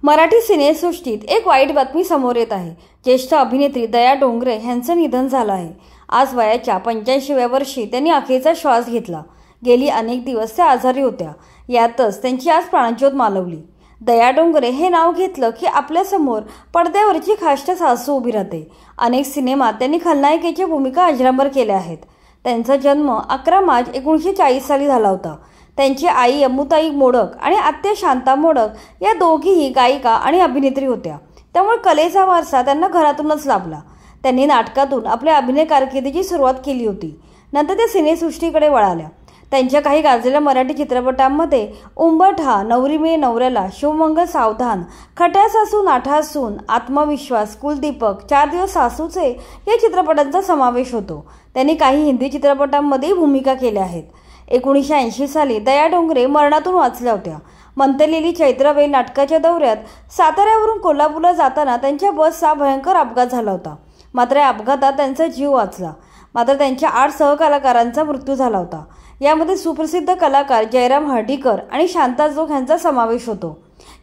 मराठी सिनेसृष्टीत एक वाईट बातमी समोर येत आहे। ज्येष्ठ अभिनेत्री दया डोंगरे यांचं निधन झालं आहे। आज वयाच्या 85व्या वर्षी त्यांनी अखेरचा श्वास घेतला। गेली अनेक दिवस त्या आजारी होत्या, यातच त्यांची आज प्राणज्योत मालवली। दया डोंगरे हे नाव घेतलं की आपल्यासमोर पडद्यावरची खाष्ट सासू उभी राहते। अनेक सिनेमात त्यांनी खलनायिकेच्या भूमिका अजरामर केल्या आहेत। त्यांचा जन्म 11 मार्च 1940 साली झाला होता। त्यांची आई अम्मुताई मोडक आणि आत्या शांता मोडक या दोघीही गायिका आणि अभिनेत्री होत्या, त्यामुळे कलेचा वारसा त्यांना घरातूनच लाभला। त्यांनी नाटकातून आपल्या अभिनय कारकिर्दीची सुरुवात केली होती, नंतर त्या सिनेसृष्टीकडे वळाल्या। त्यांच्या काही गाजलेल्या मराठी चित्रपटांमध्ये उंबरठा, नवरी मिळे नवऱ्याला, शिवमंगल सावधान, खट्या सासू नाठा सून, आत्मविश्वास, कुलदीपक, 4 दिवस सासूचे या चित्रपटांचा समावेश होतो। त्यांनी काही हिंदी चित्रपटांमध्ये भूमिका केल्या आहेत। 1980 साली दया डोंगरे मरणातून वाचल्या होत्या। मंतरलेली चैत्रवेल नाटकाच्या दौऱ्यात साताऱ्यावरून कोल्हापूरला जाताना त्यांच्या बसचा भयंकर अपघात झाला होता। मात्र या अपघातात त्यांचा जीव वाचला। मात्र त्यांच्या 8 सहकलाकारांचा मृत्यू झाला होता। यामध्ये सुप्रसिद्ध कलाकार जयराम हर्डीकर आणि शांता जोग यांचा समावेश होतो।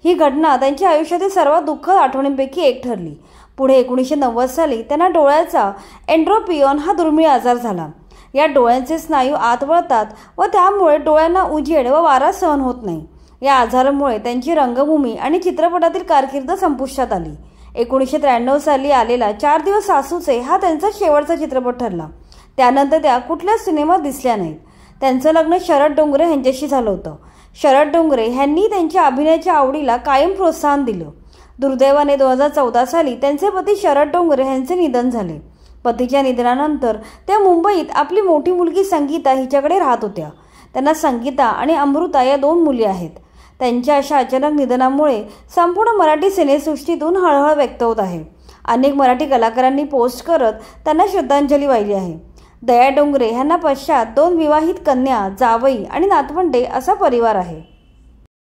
ही घटना त्यांच्या आयुष्यातील सर्वात दुःखद आठवणींपैकी एक ठरली। पुढे 1990 साली त्यांना डोळ्याचा एंड्रोपियन हा दुर्मिळ आजार झाला। या डोळ्यांचे स्नायू आत वळतात व त्यामुळे डोळ्यांना उजेड व वारा सहन होत नाही। या आजारामुळे त्यांची रंगभूमी आणि चित्रपटातील कारकीर्द संपुष्टात आली। 1993 साली आलेला 4 दिवस सासूचे हा त्यांचा शेवटचा चित्रपट ठरला। त्यानंतर त्या कुठल्याच सिनेमात दिसल्या नाहीत। त्यांचं लग्न शरद डोंगरे यांच्याशी झालं होतं। शरद डोंगरे यांनी त्यांच्या अभिनयाच्या आवडीला कायम प्रोत्साहन दिलं। दुर्दैवाने 2014 साली त्यांचे पती शरद डोंगरे यांचे निधन झाले। पतीच्या निधनानंतर त्या मुंबईत आपली मोठी मुलगी संगीता हिच्याकडे राहत होत्या। त्यांना संगीता आणि अमृता या 2 मुली आहेत। त्यांच्या अशा अचानक निधनामुळे संपूर्ण मराठी सिनेसृष्टीतून हळहळ व्यक्त होत आहे। अनेक मराठी कलाकारांनी पोस्ट करत त्यांना श्रद्धांजली वाहिली आहे। दया डोंगरे यांना पश्चात 2 विवाहित कन्या, जावई आणि नातवंडे असा परिवार आहे।